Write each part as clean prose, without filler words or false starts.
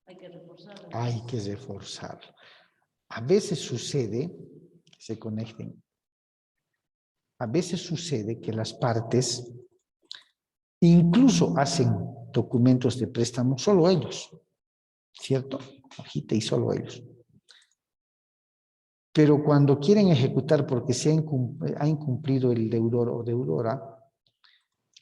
Hay que reforzarlo. Hay que reforzarlo. A veces sucede, que se conecten, a veces sucede que las partes incluso hacen documentos de préstamo solo ellos, ¿cierto? Hojita y solo ellos. Pero cuando quieren ejecutar porque ha incumplido el deudor o deudora,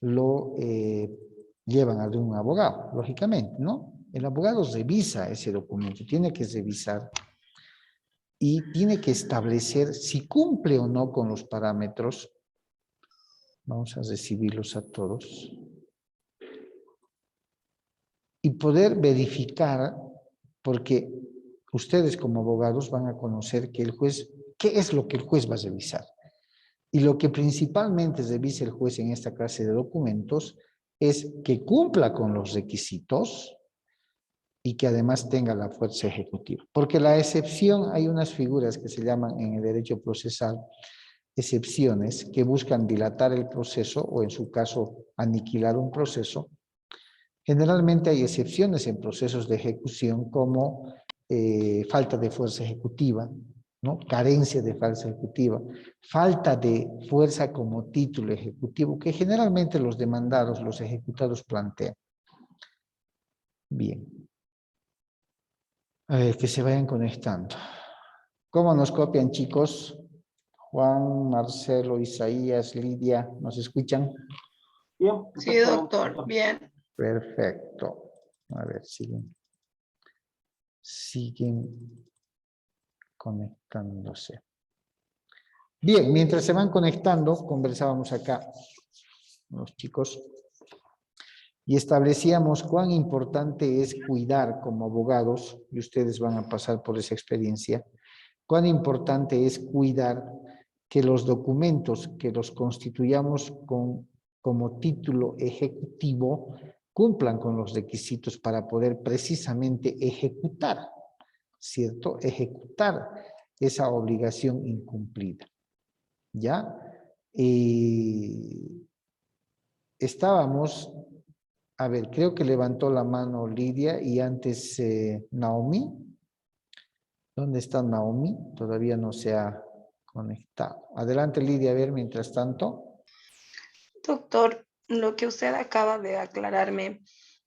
lo llevan a un abogado, lógicamente, ¿no? El abogado revisa ese documento, tiene que revisar y tiene que establecer si cumple o no con los parámetros. Vamos a recibirlos a todos. Y poder verificar, porque ustedes como abogados van a conocer que el juez, qué es lo que el juez va a revisar. Y lo que principalmente revisa el juez en esta clase de documentos es que cumpla con los requisitos y que además tenga la fuerza ejecutiva. Porque la excepción, hay unas figuras que se llaman en el derecho procesal excepciones que buscan dilatar el proceso o en su caso aniquilar un proceso. Generalmente hay excepciones en procesos de ejecución como falta de fuerza ejecutiva, ¿no? Carencia de fuerza ejecutiva, falta de fuerza como título ejecutivo, que generalmente los demandados, los ejecutados plantean. Bien. A ver, que se vayan conectando. ¿Cómo nos copian, chicos? Juan, Marcelo, Isaías, Lidia, ¿nos escuchan? Bien. Sí, doctor, bien. Perfecto. A ver, siguen conectándose. Bien, mientras se van conectando, conversábamos acá, los chicos, y establecíamos cuán importante es cuidar como abogados, y ustedes van a pasar por esa experiencia, cuán importante es cuidar que los documentos que los constituyamos como título ejecutivo cumplan con los requisitos para poder precisamente ejecutar, ¿cierto? Ejecutar esa obligación incumplida. ¿Ya? Estábamos, a ver, creo que levantó la mano Lidia y antes Naomi. ¿Dónde está Naomi? Todavía no se ha conectado. Adelante, Lidia, a ver, mientras tanto. Doctor, lo que usted acaba de aclararme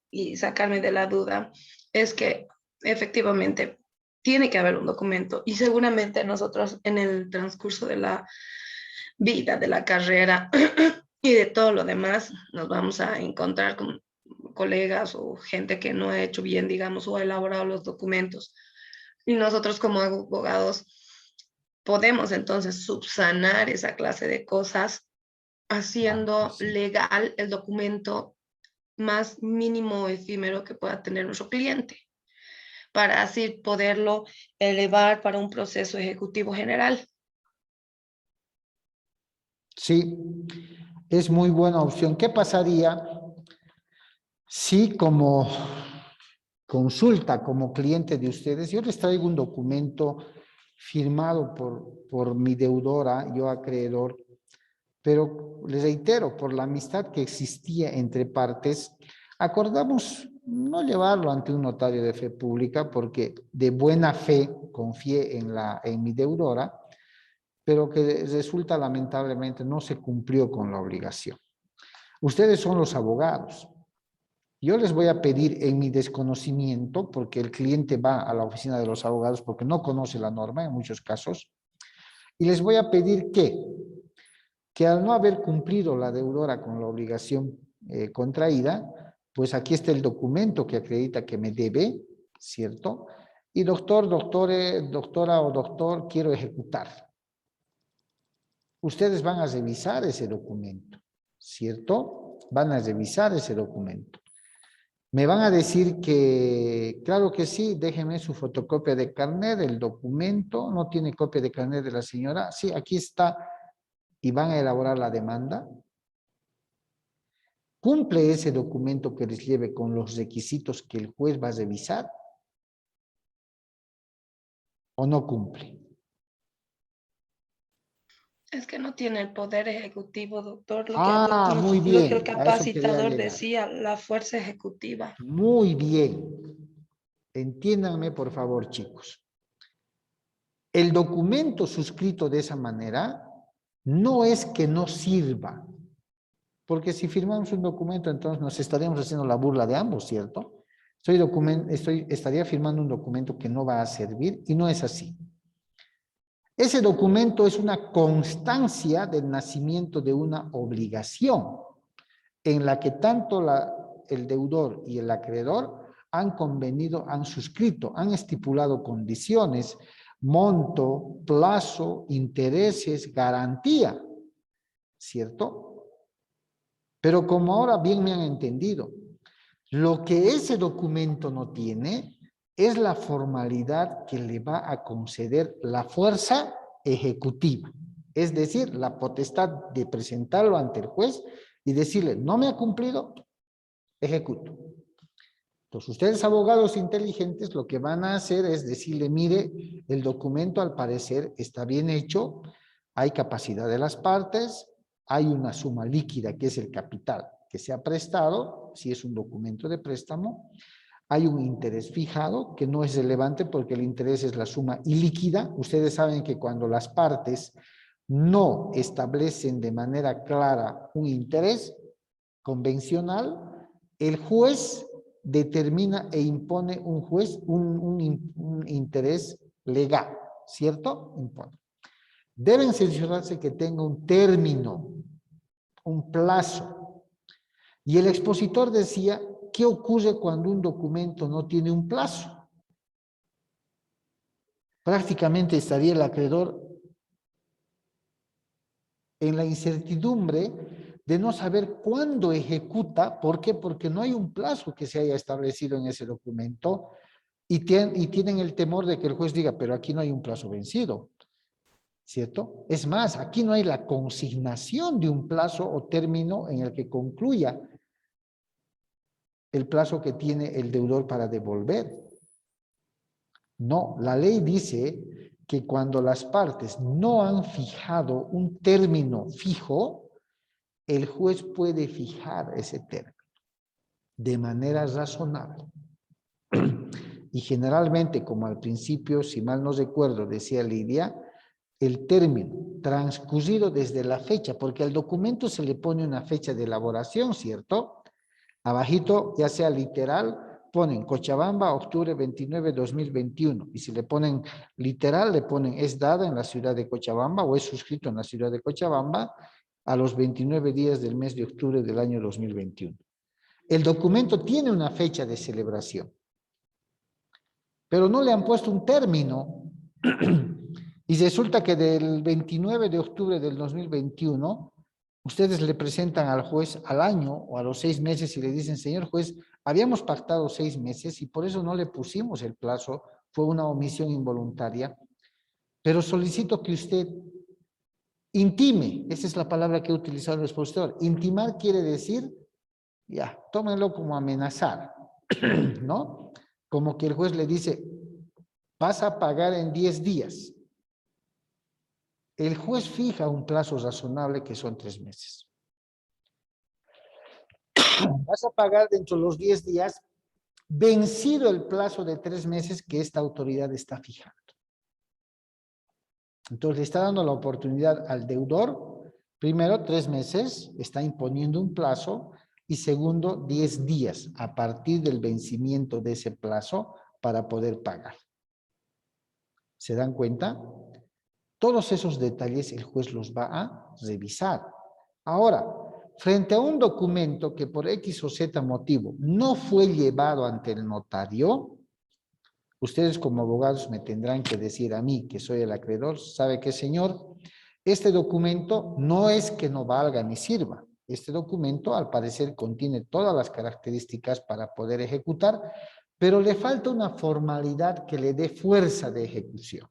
y sacarme de la duda es que efectivamente tiene que haber un documento y seguramente nosotros en el transcurso de la vida, de la carrera y de todo lo demás, nos vamos a encontrar con colegas o gente que no ha hecho bien, digamos, o ha elaborado los documentos. Y nosotros como abogados podemos entonces subsanar esa clase de cosas haciendo Sí. legal el documento más mínimo o efímero que pueda tener nuestro cliente, para así poderlo elevar para un proceso ejecutivo general. Sí, es muy buena opción. ¿Qué pasaría si como consulta, como cliente de ustedes, yo les traigo un documento firmado por mi deudora, yo acreedor, pero les reitero, por la amistad que existía entre partes, acordamos no llevarlo ante un notario de fe pública porque de buena fe confié en mi deudora, pero que resulta lamentablemente no se cumplió con la obligación. Ustedes son los abogados. Yo les voy a pedir en mi desconocimiento, porque el cliente va a la oficina de los abogados porque no conoce la norma en muchos casos, y les voy a pedir que al no haber cumplido la deudora con la obligación contraída, pues aquí está el documento que acredita que me debe, ¿cierto? Y doctora o doctor, quiero ejecutar. Ustedes van a revisar ese documento, ¿cierto? Van a revisar ese documento. Me van a decir que, claro que sí, déjeme su fotocopia de carnet, el documento, no tiene copia de carnet de la señora, sí, aquí está, y van a elaborar la demanda. ¿Cumple ese documento que les lleve con los requisitos que el juez va a revisar? ¿O no cumple? Es que no tiene el poder ejecutivo, doctor, Ah, muy lo que el bien, a eso quería capacitador llegar. decía, la fuerza ejecutiva. Muy bien. Entiéndanme, por favor, chicos. El documento suscrito de esa manera no es que no sirva, porque si firmamos un documento, entonces nos estaríamos haciendo la burla de ambos, ¿cierto? Estaría firmando un documento que no va a servir y no es así. Ese documento es una constancia del nacimiento de una obligación en la que tanto el deudor y el acreedor han convenido, han suscrito, han estipulado condiciones, monto, plazo, intereses, garantía, ¿cierto? Pero como ahora bien me han entendido, lo que ese documento no tiene es la formalidad que le va a conceder la fuerza ejecutiva, es decir, la potestad de presentarlo ante el juez y decirle, no me ha cumplido, ejecuto. Entonces, ustedes abogados inteligentes lo que van a hacer es decirle, mire, el documento al parecer está bien hecho, hay capacidad de las partes, hay una suma líquida que es el capital que se ha prestado, si es un documento de préstamo, hay un interés fijado que no es relevante porque el interés es la suma ilíquida. Ustedes saben que cuando las partes no establecen de manera clara un interés convencional, el juez determina e impone un interés legal, ¿cierto? Impone. Deben cerciorarse que tenga un término, un plazo. Y el expositor decía, ¿qué ocurre cuando un documento no tiene un plazo? Prácticamente estaría el acreedor en la incertidumbre de no saber cuándo ejecuta. ¿Por qué? Porque no hay un plazo que se haya establecido en ese documento y tienen el temor de que el juez diga, pero aquí no hay un plazo vencido, ¿cierto? Es más, aquí no hay la consignación de un plazo o término en el que concluya el plazo que tiene el deudor para devolver. No, la ley dice que cuando las partes no han fijado un término fijo, el juez puede fijar ese término de manera razonable. Y generalmente, como al principio, si mal no recuerdo, decía Lidia, el término transcurrido desde la fecha, porque al documento se le pone una fecha de elaboración, ¿cierto? Abajito, ya sea literal, ponen Cochabamba, octubre 29, 2021. Y si le ponen literal, le ponen es dada en la ciudad de Cochabamba o es suscrito en la ciudad de Cochabamba a los 29 días del mes de octubre del año 2021. El documento tiene una fecha de celebración, pero no le han puesto un término. Y resulta que del 29 de octubre del 2021, ustedes le presentan al juez al año o a los 6 meses y le dicen, señor juez, habíamos pactado 6 meses y por eso no le pusimos el plazo, fue una omisión involuntaria, pero solicito que usted intime, esa es la palabra que ha utilizado el expositor. Intimar quiere decir, ya, tómenlo como amenazar, ¿no? Como que el juez le dice, vas a pagar en 10 días. El juez fija un plazo razonable que son 3 meses. Vas a pagar dentro de los 10 días, vencido el plazo de 3 meses que esta autoridad está fijando. Entonces le está dando la oportunidad al deudor, primero 3 meses, está imponiendo un plazo, y segundo 10 días a partir del vencimiento de ese plazo para poder pagar. ¿Se dan cuenta? Todos esos detalles el juez los va a revisar. Ahora, frente a un documento que por X o Z motivo no fue llevado ante el notario, ustedes como abogados me tendrán que decir a mí, que soy el acreedor, ¿sabe qué, señor? Este documento no es que no valga ni sirva. Este documento, al parecer, contiene todas las características para poder ejecutar, pero le falta una formalidad que le dé fuerza de ejecución.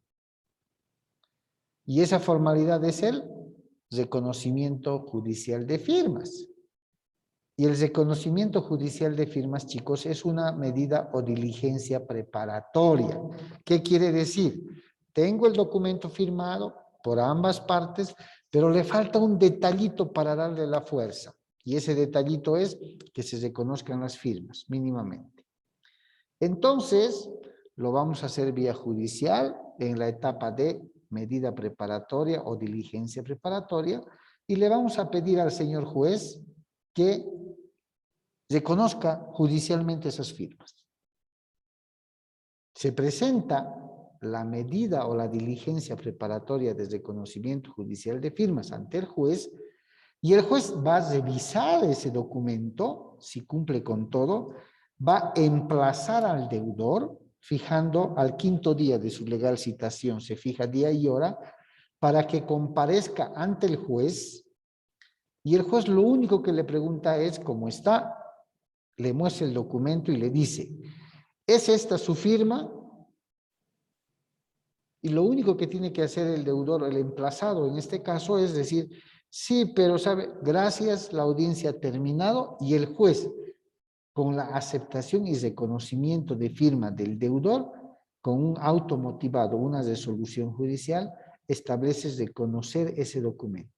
Y esa formalidad es el reconocimiento judicial de firmas. Y el reconocimiento judicial de firmas, chicos, es una medida o diligencia preparatoria. ¿Qué quiere decir? Tengo el documento firmado por ambas partes, Pero le falta un detallito para darle la fuerza. Y ese detallito es que se reconozcan las firmas, mínimamente. Entonces, lo vamos a hacer vía judicial en la etapa de medida preparatoria o diligencia preparatoria y le vamos a pedir al señor juez que reconozca judicialmente esas firmas. Se presenta la medida o la diligencia preparatoria de reconocimiento judicial de firmas ante el juez y el juez va a revisar ese documento, si cumple con todo, va a emplazar al deudor, fijando al 5º día de su legal citación, se fija día y hora, para que comparezca ante el juez, y el juez lo único que le pregunta es cómo está, le muestra el documento y le dice, ¿es esta su firma? Y lo único que tiene que hacer el deudor, el emplazado en este caso, es decir, sí, pero sabe, gracias, la audiencia ha terminado y el juez, con la aceptación y reconocimiento de firma del deudor, con un auto motivado, una resolución judicial, establece reconocer ese documento.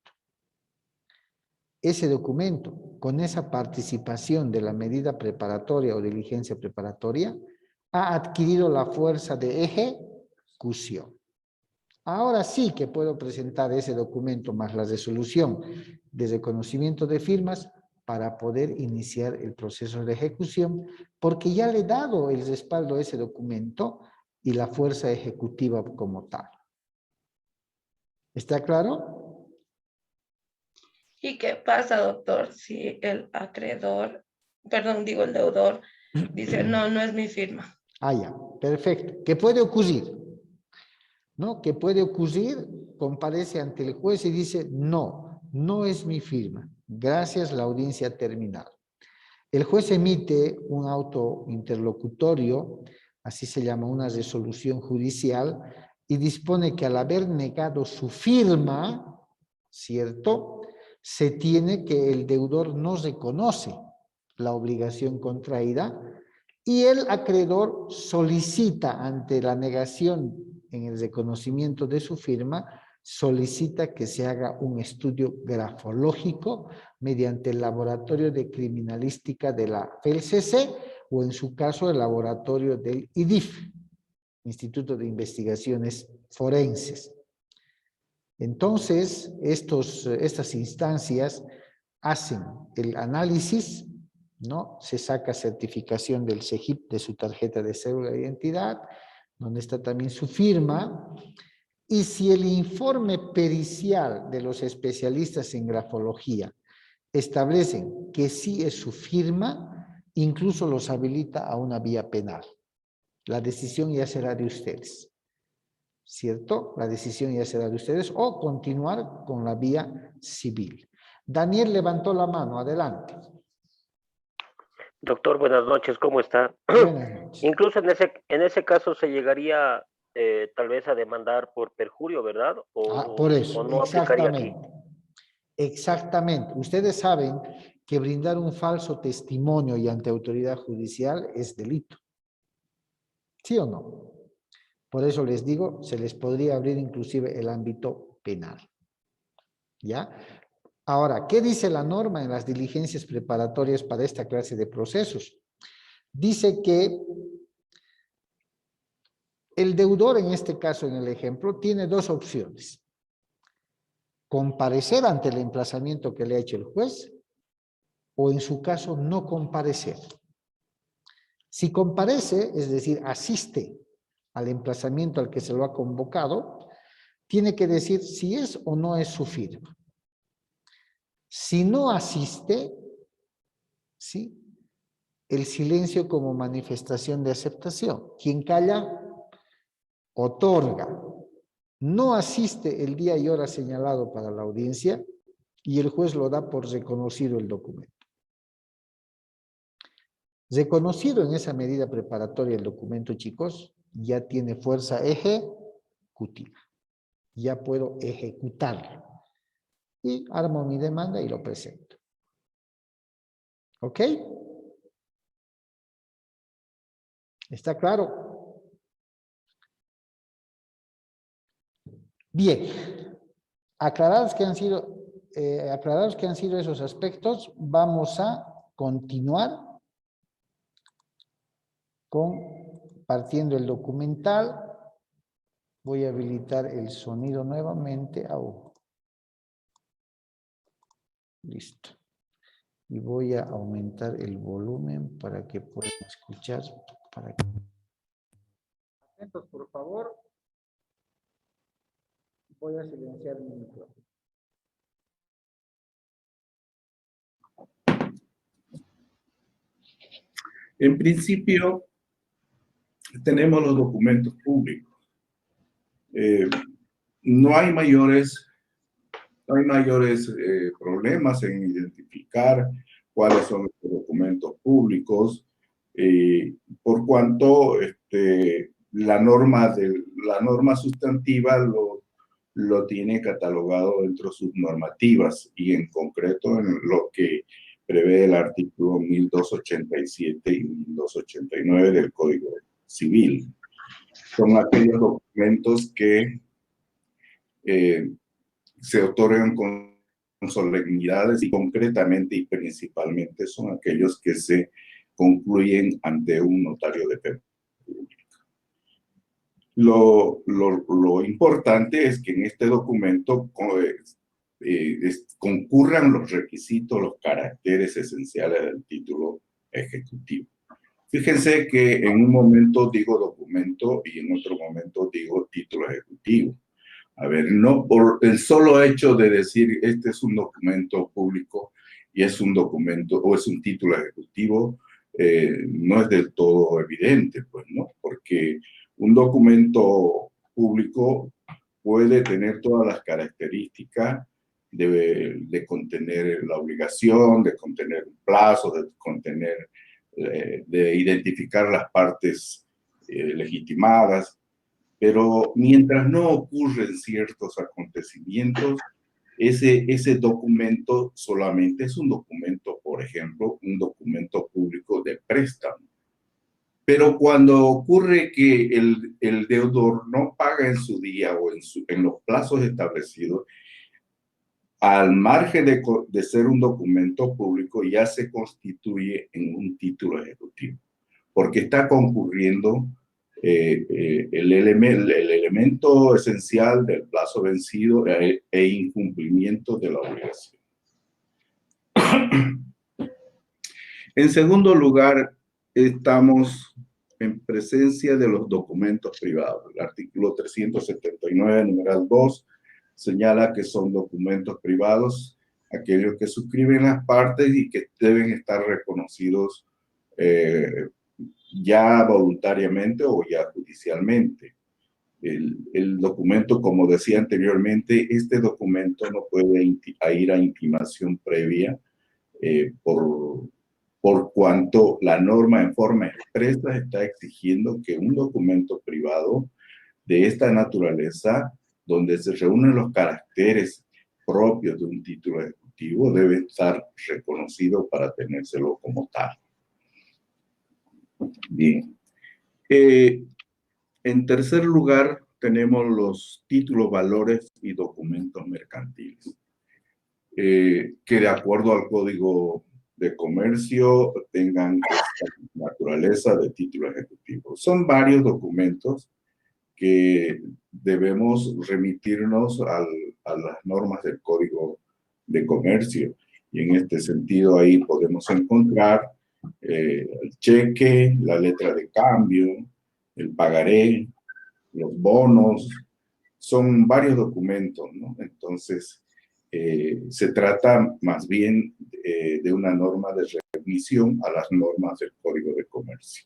Ese documento, con esa participación de la medida preparatoria o diligencia preparatoria, ha adquirido la fuerza de ejecución. Ahora sí que puedo presentar ese documento más la resolución de reconocimiento de firmas para poder iniciar el proceso de ejecución, porque ya le he dado el respaldo a ese documento y la fuerza ejecutiva como tal. ¿Está claro? ¿Y qué pasa, doctor, si el acreedor, perdón, digo el deudor, dice, no, no es mi firma? Ah, ya, perfecto. ¿Qué puede ocurrir? ¿No? ¿Qué puede ocurrir? Comparece ante el juez y dice, no, no es mi firma. Gracias, la audiencia ha terminado. El juez emite un auto interlocutorio, así se llama una resolución judicial, y dispone que al haber negado su firma, ¿cierto?, se tiene que el deudor no reconoce la obligación contraída y el acreedor solicita ante la negación en el reconocimiento de su firma, solicita que se haga un estudio grafológico mediante el laboratorio de criminalística de la FELCC o en su caso el laboratorio del IDIF, Instituto de Investigaciones Forenses. Entonces, estas instancias hacen el análisis, ¿no? Se saca certificación del CEGIP de su tarjeta de cédula de identidad, donde está también su firma, y si el informe pericial de los especialistas en grafología establecen que sí es su firma, incluso los habilita a una vía penal. La decisión ya será de ustedes, ¿cierto? La decisión ya será de ustedes o continuar con la vía civil. Daniel levantó la mano, adelante. Doctor, buenas noches, ¿cómo está? Buenas noches. Incluso en ese caso se llegaría tal vez a demandar por perjurio, ¿verdad? Por O eso, no aplicaría aquí. exactamente. Exactamente. Ustedes saben que brindar un falso testimonio y ante autoridad judicial es delito. ¿Sí o no? Por eso les digo, se les podría abrir inclusive el ámbito penal. ¿Ya? Ahora, ¿qué dice la norma en las diligencias preparatorias para esta clase de procesos? Dice que el deudor, en este caso, en el ejemplo, tiene dos opciones. Comparecer ante el emplazamiento que le ha hecho el juez o, en su caso, no comparecer. Si comparece, es decir, asiste al emplazamiento al que se lo ha convocado, tiene que decir si es o no es su firma. Si no asiste, ¿sí?, el silencio como manifestación de aceptación. Quien calla, otorga. No asiste el día y hora señalado para la audiencia y el juez lo da por reconocido el documento. Reconocido en esa medida preparatoria el documento, chicos, ya tiene fuerza ejecutiva. Ya puedo ejecutarlo. Y armo mi demanda y lo presento. ¿Ok? ¿Está claro? Bien. aclarados que han sido esos aspectos, vamos a continuar compartiendo el documental. Voy a habilitar el sonido nuevamente. Listo. Y voy a aumentar el volumen para que puedan escuchar. Atentos, por favor. Voy a silenciar mi micrófono. En principio, tenemos los documentos públicos. No hay mayores problemas en identificar cuáles son los documentos públicos, por cuanto la norma sustantiva lo tiene catalogado dentro de sus normativas y en concreto en lo que prevé el artículo 1287 y 1289 del Código Civil. Son aquellos documentos que se otorgan con solemnidades y concretamente y principalmente son aquellos que se concluyen ante un notario de fe pública. Lo importante es que en este documento concurran los requisitos, los caracteres esenciales del título ejecutivo. Fíjense que en un momento digo documento y en otro momento digo título ejecutivo. A ver, no por el solo hecho de decir este es un documento público y es un documento o es un título ejecutivo, no es del todo evidente, pues, ¿no? Porque un documento público puede tener todas las características de contener la obligación, de contener un plazo, de contener, de identificar las partes legitimadas, pero mientras no ocurren ciertos acontecimientos, ese documento solamente es un documento, por ejemplo, un documento público de préstamo. Pero cuando ocurre que el deudor no paga en su día o en los plazos establecidos, al margen de ser un documento público, ya se constituye en un título ejecutivo, porque está concurriendo el elemento esencial del plazo vencido e incumplimiento de la obligación. En segundo lugar, estamos en presencia de los documentos privados. El artículo 379, numeral 2, señala que son documentos privados aquellos que suscriben las partes y que deben estar reconocidos ya voluntariamente o ya judicialmente. El documento, como decía anteriormente, este documento no puede ir a intimación previa por cuanto la norma en forma expresa está exigiendo que un documento privado de esta naturaleza, donde se reúnen los caracteres propios de un título ejecutivo, debe estar reconocido para tenérselo como tal. Bien. En tercer lugar, tenemos los títulos, valores y documentos mercantiles, que de acuerdo al Código de Comercio tengan esta naturaleza de título ejecutivo. Son varios documentos que debemos remitirnos a las normas del Código de Comercio. Y en este sentido ahí podemos encontrar el cheque, la letra de cambio, el pagaré, los bonos, son varios documentos, ¿no? Entonces, se trata más bien de una norma de remisión a las normas del Código de Comercio.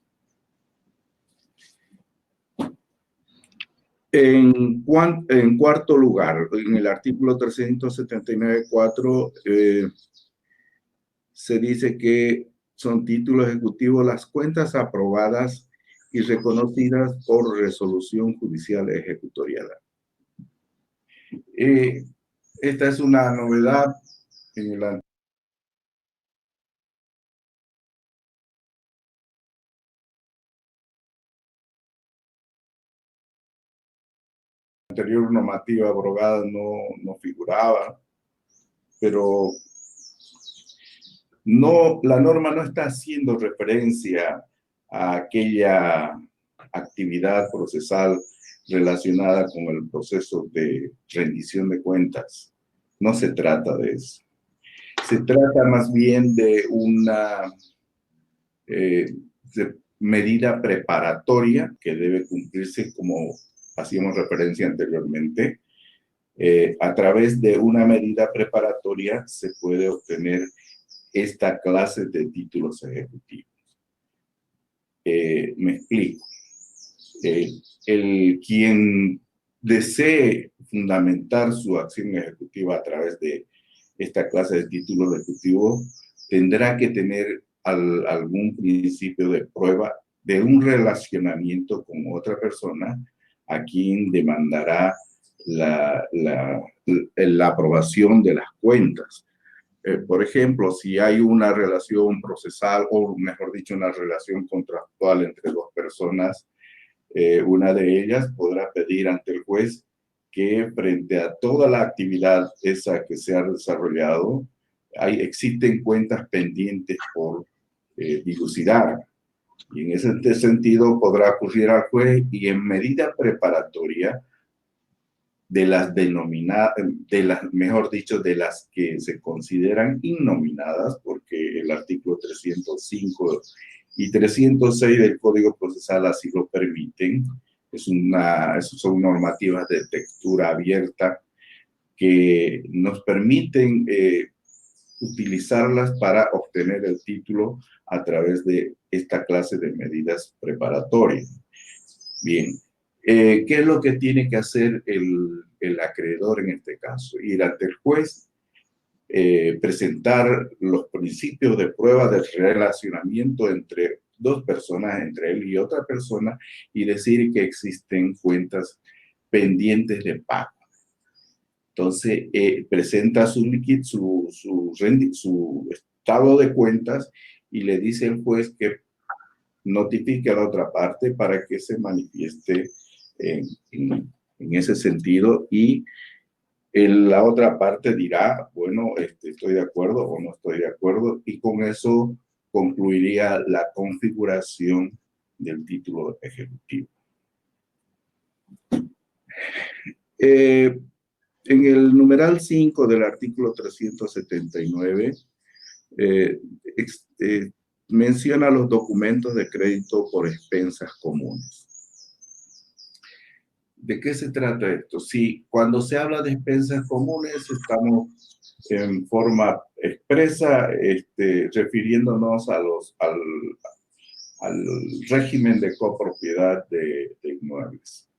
En cuarto lugar, en el artículo 379.4 se dice que son títulos ejecutivos las cuentas aprobadas y reconocidas por resolución judicial ejecutorial. Esta es una novedad en el anterior normativa abrogada no figuraba, pero la norma no está haciendo referencia a aquella actividad procesal relacionada con el proceso de rendición de cuentas. No se trata de eso. Se trata más bien de una medida preparatoria que debe cumplirse, como hacíamos referencia anteriormente. A través de una medida preparatoria se puede obtener esta clase de títulos ejecutivos. Me explico. Quien desee fundamentar su acción ejecutiva a través de esta clase de títulos ejecutivos tendrá que tener algún principio de prueba de un relacionamiento con otra persona a quien demandará la aprobación de las cuentas. Por ejemplo, si hay una relación procesal, o mejor dicho, una relación contractual entre dos personas, una de ellas podrá pedir ante el juez que frente a toda la actividad esa que se ha desarrollado, existen cuentas pendientes por dilucidar. Y en ese sentido podrá acudir al juez y en medida preparatoria de las denominadas, mejor dicho, de las que se consideran innominadas, porque el artículo 305 y 306 del Código Procesal así lo permiten. Son normativas de textura abierta que nos permiten utilizarlas para obtener el título a través de esta clase de medidas preparatorias. Bien, ¿qué es lo que tiene que hacer el acreedor en este caso? Ir ante el juez, presentar los principios de prueba del relacionamiento entre dos personas, entre él y otra persona, y decir que existen cuentas pendientes de pago. Entonces, presenta su estado de cuentas y le dice al juez que notifique a la otra parte para que se manifieste en ese sentido, y la otra parte dirá, bueno, estoy de acuerdo o no estoy de acuerdo, y con eso concluiría la configuración del título ejecutivo. En el numeral 5 del artículo 379, menciona los documentos de crédito por expensas comunes. ¿De qué se trata esto? Sí, cuando se habla de expensas comunes, estamos en forma expresa refiriéndonos al régimen de copropiedad de inmuebles.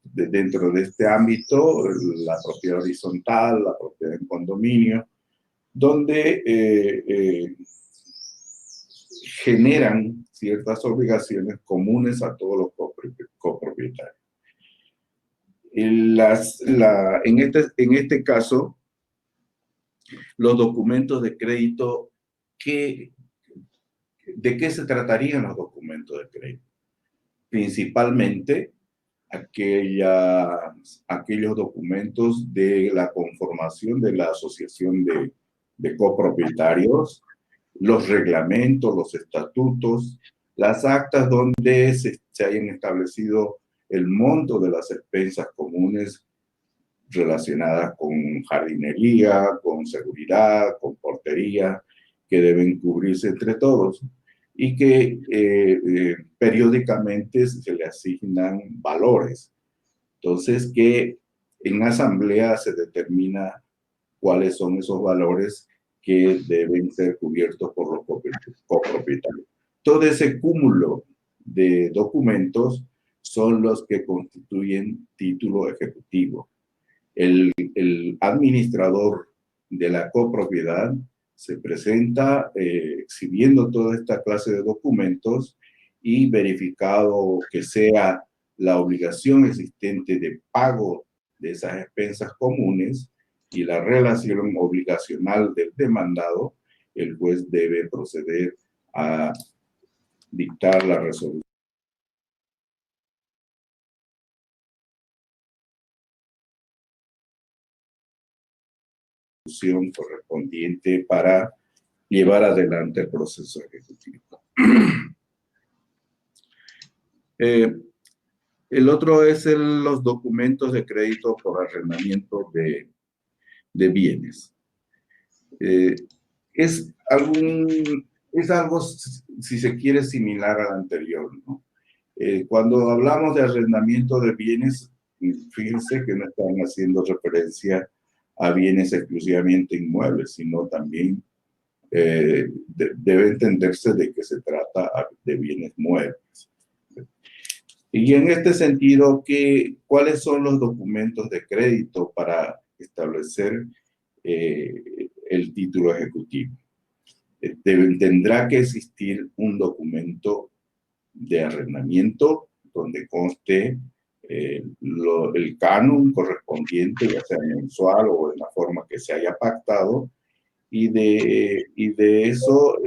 Dentro de este ámbito, la propiedad horizontal, la propiedad en condominio, donde generan ciertas obligaciones comunes a todos los copropietarios. En este caso, los documentos de crédito, ¿de qué se tratarían los documentos de crédito? Principalmente aquellos documentos de la conformación de la asociación de copropietarios, los reglamentos, los estatutos, las actas donde se hayan establecido el monto de las expensas comunes relacionadas con jardinería, con seguridad, con portería, que deben cubrirse entre todos, y que periódicamente se le asignan valores. Entonces, que en asamblea se determina cuáles son esos valores que deben ser cubiertos por los copropietarios. Todo ese cúmulo de documentos son los que constituyen título ejecutivo. El administrador de la copropiedad se presenta exhibiendo toda esta clase de documentos, y verificado que sea la obligación existente de pago de esas expensas comunes y la relación obligacional del demandado, el juez debe proceder a dictar la resolución. resolución correspondiente para llevar adelante el proceso ejecutivo. El otro es los documentos de crédito por arrendamiento de bienes. Es algo, si se quiere, similar al anterior, ¿no? Cuando hablamos de arrendamiento de bienes, fíjense que no están haciendo referencia a bienes exclusivamente inmuebles, sino también debe entenderse de que se trata de bienes muebles. Y en este sentido, ¿cuáles son los documentos de crédito para establecer el título ejecutivo? Tendrá que existir un documento de arrendamiento donde conste el canon correspondiente, ya sea mensual o en la forma que se haya pactado, y de eso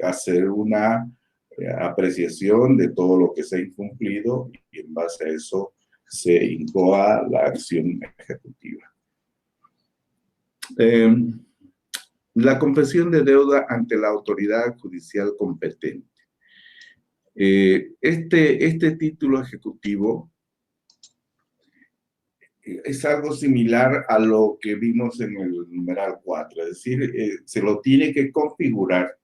hacer una apreciación de todo lo que se ha incumplido, y en base a eso se incoa la acción ejecutiva. La confesión de deuda ante la autoridad judicial competente. Este título ejecutivo es algo similar a lo que vimos en el numeral 4, es decir, se lo tiene que configurar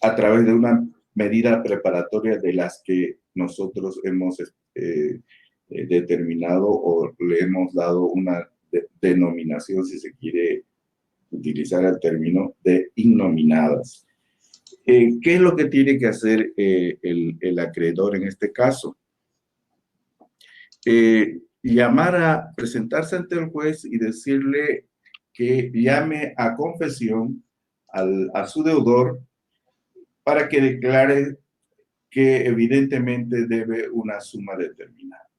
a través de una medida preparatoria de las que nosotros hemos determinado o le hemos dado una denominación, si se quiere utilizar el término, de innominadas. ¿Qué es lo que tiene que hacer el acreedor en este caso? Llamar a presentarse ante el juez y decirle que llame a confesión a su deudor para que declare que evidentemente debe una suma determinada.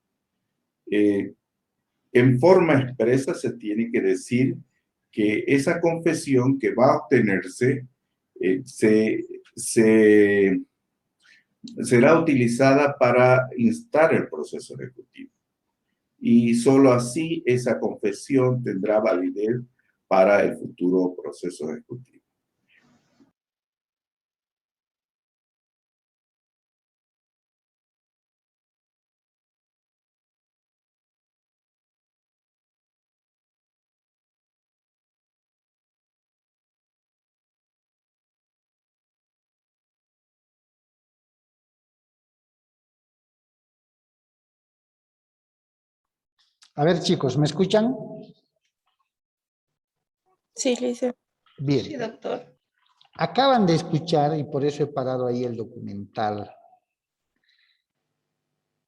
En forma expresa se tiene que decir que esa confesión que va a obtenerse será utilizada para instar el proceso ejecutivo. Y solo así esa confesión tendrá validez para el futuro proceso ejecutivo. A ver, chicos, ¿me escuchan? Sí, Lice. Bien. Sí, doctor. Acaban de escuchar, y por eso he parado ahí el documental,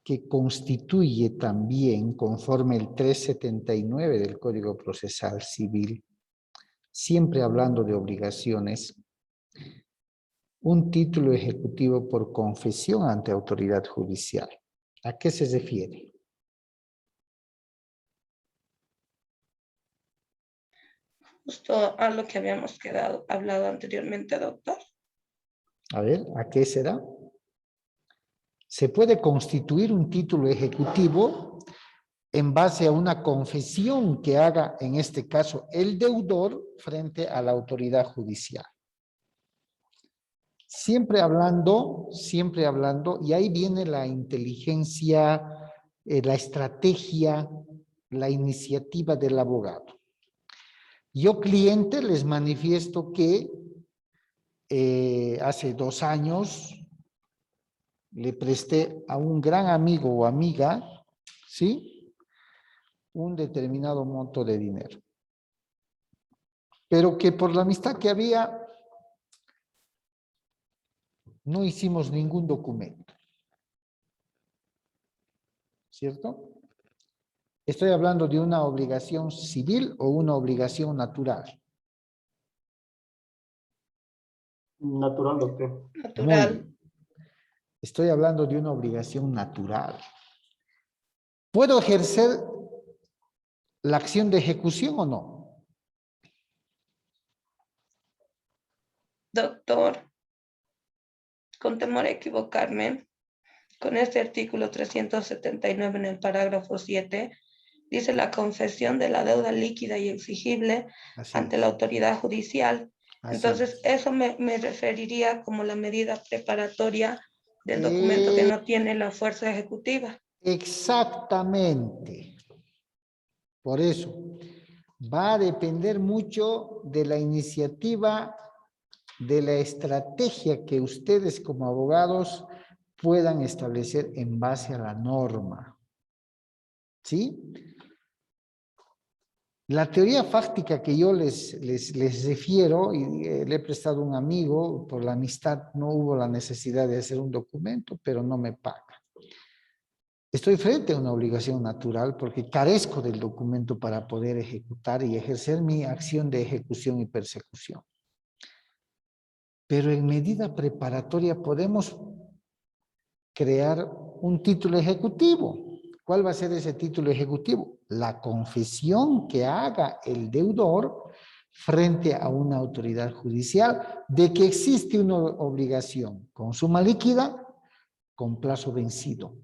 que constituye también, conforme el 379 del Código Procesal Civil, siempre hablando de obligaciones, un título ejecutivo por confesión ante autoridad judicial. ¿A qué se refiere? Justo a lo que habíamos hablado anteriormente, doctor. A ver, ¿a qué será? Se puede constituir un título ejecutivo en base a una confesión que haga, en este caso, el deudor frente a la autoridad judicial. Siempre hablando, y ahí viene la inteligencia, la estrategia, la iniciativa del abogado. Yo, cliente, les manifiesto que hace 2 años le presté a un gran amigo o amiga, ¿sí?, un determinado monto de dinero. Pero que por la amistad que había, no hicimos ningún documento. ¿Cierto? Estoy hablando de una obligación civil o una obligación natural. Natural, doctor. Natural. Muy bien. Estoy hablando de una obligación natural. ¿Puedo ejercer la acción de ejecución o no? Doctor, con temor a equivocarme, con este artículo 379 en el parágrafo 7, dice la confesión de la deuda líquida y exigible Así ante es. la autoridad judicial. Así Entonces, es. eso me referiría como la medida preparatoria del documento que no tiene la fuerza ejecutiva. Exactamente. Por eso, va a depender mucho de la iniciativa, de la estrategia que ustedes como abogados puedan establecer en base a la norma. ¿Sí? La teoría fáctica que yo les refiero, y le he prestado a un amigo, por la amistad no hubo la necesidad de hacer un documento, pero no me paga. Estoy frente a una obligación natural porque carezco del documento para poder ejecutar y ejercer mi acción de ejecución y persecución. Pero en medida preparatoria podemos crear un título ejecutivo. ¿Cuál va a ser ese título ejecutivo? La confesión que haga el deudor frente a una autoridad judicial de que existe una obligación con suma líquida con plazo vencido.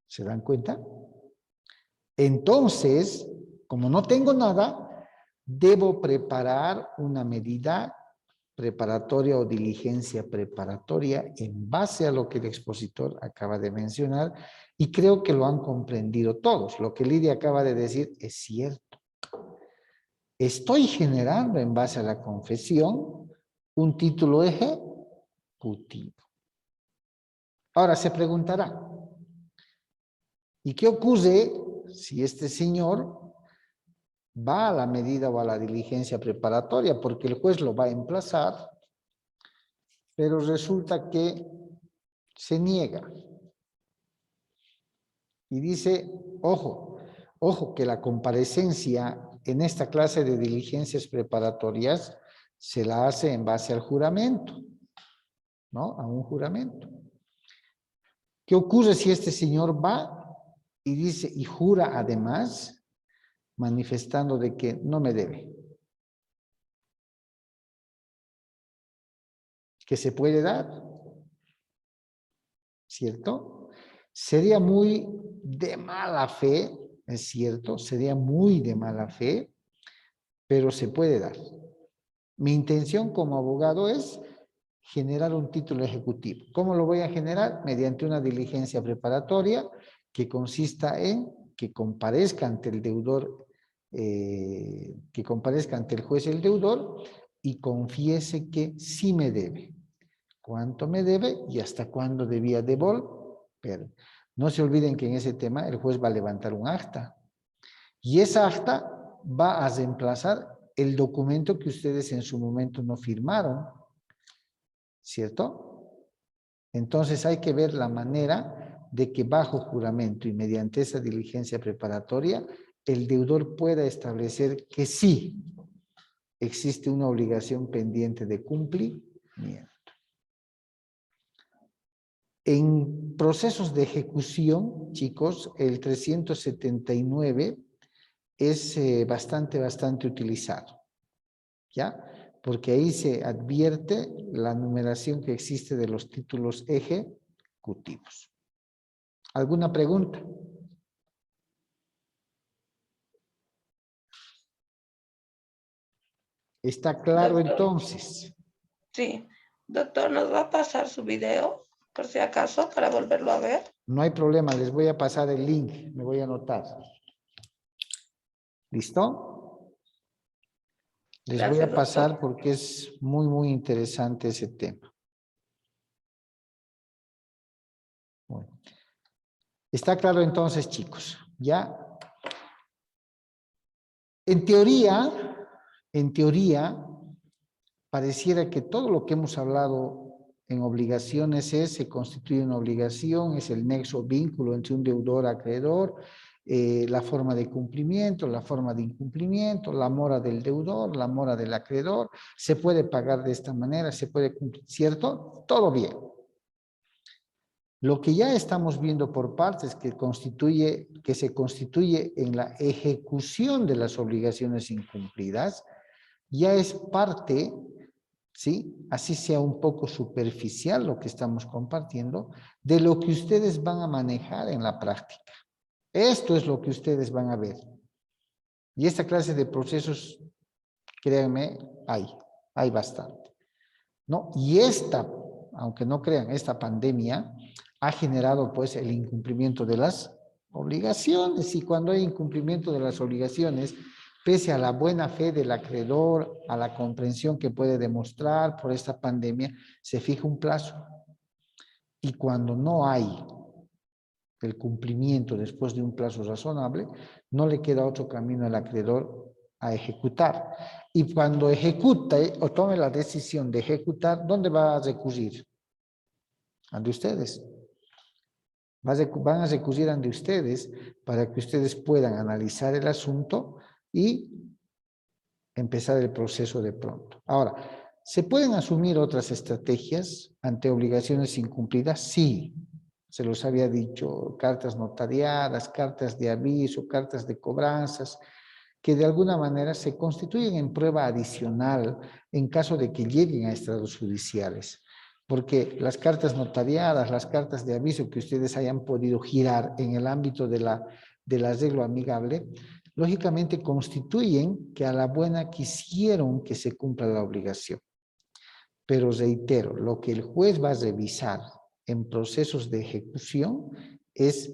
¿Se dan cuenta? Entonces, como no tengo nada, debo preparar una medida preparatoria o diligencia preparatoria en base a lo que el expositor acaba de mencionar y creo que lo han comprendido todos. Lo que Lidia acaba de decir es cierto. Estoy generando en base a la confesión un título ejecutivo. Ahora se preguntará, ¿y qué ocurre si este señor va a la medida o a la diligencia preparatoria? Porque el juez lo va a emplazar, pero resulta que se niega. Y dice, ojo, que la comparecencia en esta clase de diligencias preparatorias se la hace en base al juramento, ¿no? A un juramento. ¿Qué ocurre si este señor va y dice, y jura además, manifestando de que no me debe? ¿Que se puede dar? ¿Cierto? Sería muy de mala fe, es cierto, sería muy de mala fe, pero se puede dar. Mi intención como abogado es generar un título ejecutivo. ¿Cómo lo voy a generar? Mediante una diligencia preparatoria que consista en que comparezca ante el deudor, que comparezca ante el juez el deudor y confiese que sí me debe. ¿Cuánto me debe y hasta cuándo debía devolver? No se olviden que en ese tema el juez va a levantar un acta. Y esa acta va a reemplazar el documento que ustedes en su momento no firmaron. ¿Cierto? Entonces hay que ver la manera de que bajo juramento y mediante esa diligencia preparatoria el deudor pueda establecer que sí existe una obligación pendiente de cumplimiento. En procesos de ejecución, chicos, el 379 es bastante utilizado, ¿ya? Porque ahí se advierte la numeración que existe de los títulos ejecutivos. ¿Alguna pregunta? ¿Está claro Doctor. entonces? Sí. Doctor, ¿nos va a pasar su video, por si acaso, para volverlo a ver? No hay problema, les voy a pasar el link, me voy a anotar. ¿Listo? Les voy Gracias, a pasar doctor. porque es muy interesante ese tema. Bueno. ¿Está claro entonces, chicos? ¿Ya? En teoría, pareciera que todo lo que hemos hablado en obligaciones se constituye una obligación, es el nexo vínculo entre un deudor y acreedor, la forma de cumplimiento, la forma de incumplimiento, la mora del deudor, la mora del acreedor, se puede pagar de esta manera, se puede cumplir, ¿cierto? Todo bien. Lo que ya estamos viendo por partes que se constituye en la ejecución de las obligaciones incumplidas, ya es parte, ¿sí? Así sea un poco superficial lo que estamos compartiendo, de lo que ustedes van a manejar en la práctica. Esto es lo que ustedes van a ver. Y esta clase de procesos, créanme, hay bastante, ¿no? Y esta, aunque no crean, esta pandemia ha generado pues el incumplimiento de las obligaciones, y cuando hay incumplimiento de las obligaciones, pese a la buena fe del acreedor, a la comprensión que puede demostrar por esta pandemia, se fija un plazo. Y cuando no hay el cumplimiento después de un plazo razonable, no le queda otro camino al acreedor a ejecutar. Y cuando ejecute o tome la decisión de ejecutar, ¿dónde va a recurrir? Ante ustedes. Van a recurrir ante ustedes para que ustedes puedan analizar el asunto y empezar el proceso de pronto. Ahora, ¿se pueden asumir otras estrategias ante obligaciones incumplidas? Sí. Se los había dicho, cartas notariadas, cartas de aviso, cartas de cobranzas, que de alguna manera se constituyen en prueba adicional en caso de que lleguen a estados judiciales. Porque las cartas notariadas, las cartas de aviso que ustedes hayan podido girar en el ámbito del arreglo amigable, lógicamente constituyen que a la buena quisieron que se cumpla la obligación. Pero reitero, lo que el juez va a revisar en procesos de ejecución es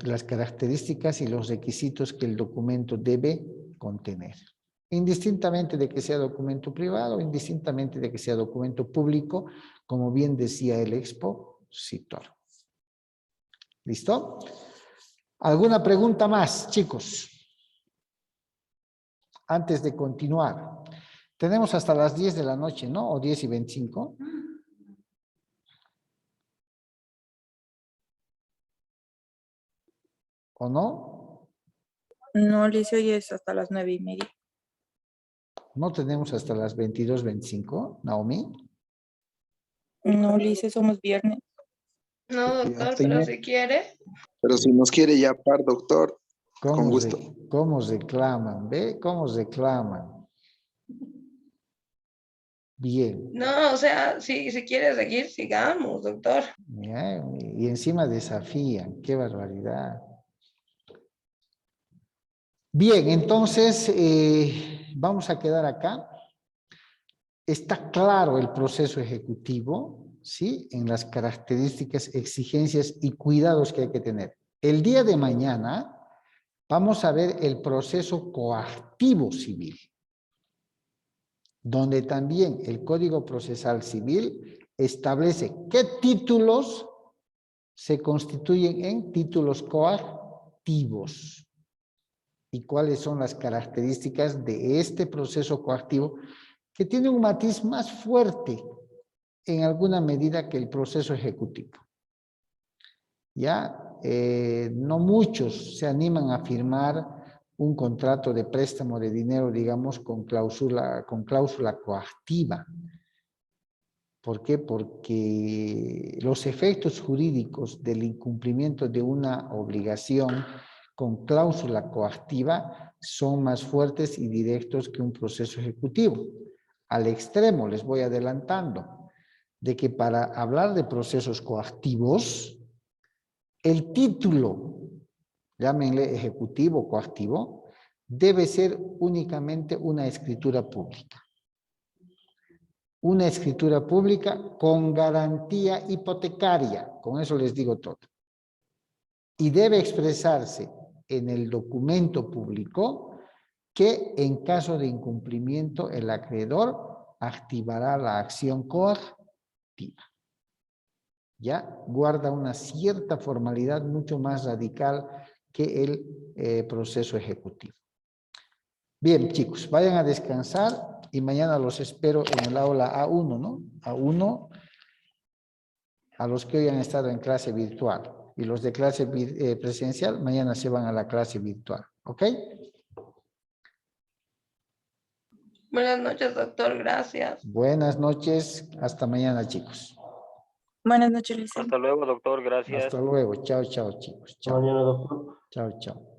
las características y los requisitos que el documento debe contener. Indistintamente de que sea documento privado, indistintamente de que sea documento público, como bien decía el expositor. ¿Listo? ¿Alguna pregunta más, chicos? Antes de continuar. Tenemos hasta las 10 de la noche, ¿no? O 10:25. ¿O no? No, Lice, hoy es hasta las 9:30. ¿No tenemos hasta las 22:25, Naomi? No, Lice, somos viernes. No, Ya doctor, tengo. pero si quiere. Pero si nos quiere ya par, doctor, con gusto. ¿Cómo reclaman? ¿Ve? ¿Cómo reclaman? Bien. No, o sea, si quiere seguir, sigamos, doctor. Ya, y encima desafían. ¡Qué barbaridad! Bien, entonces vamos a quedar acá. Está claro el proceso ejecutivo, ¿sí? En las características, exigencias y cuidados que hay que tener. El día de mañana vamos a ver el proceso coactivo civil, donde también el Código Procesal Civil establece qué títulos se constituyen en títulos coactivos y cuáles son las características de este proceso coactivo, que tiene un matiz más fuerte en alguna medida que el proceso ejecutivo. Ya no muchos se animan a firmar un contrato de préstamo de dinero, digamos, con cláusula coactiva. ¿Por qué? Porque los efectos jurídicos del incumplimiento de una obligación con cláusula coactiva son más fuertes y directos que un proceso ejecutivo. Al extremo, les voy adelantando, de que para hablar de procesos coactivos, el título, llámenle ejecutivo o coactivo, debe ser únicamente una escritura pública. Una escritura pública con garantía hipotecaria, con eso les digo todo. Y debe expresarse en el documento público que en caso de incumplimiento el acreedor activará la acción coactiva. Ya guarda una cierta formalidad mucho más radical que el proceso ejecutivo. Bien, chicos, vayan a descansar y mañana los espero en el aula A1, ¿no? A1, a los que hoy han estado en clase virtual. Y los de clase presencial, mañana se van a la clase virtual. ¿Ok? Buenas noches, doctor, gracias. Buenas noches. Hasta mañana, chicos. Buenas noches, Lice. Hasta luego, doctor. Gracias. Hasta luego. Chao, chao, chicos. Chao. Mañana, doctor. Chao, chao.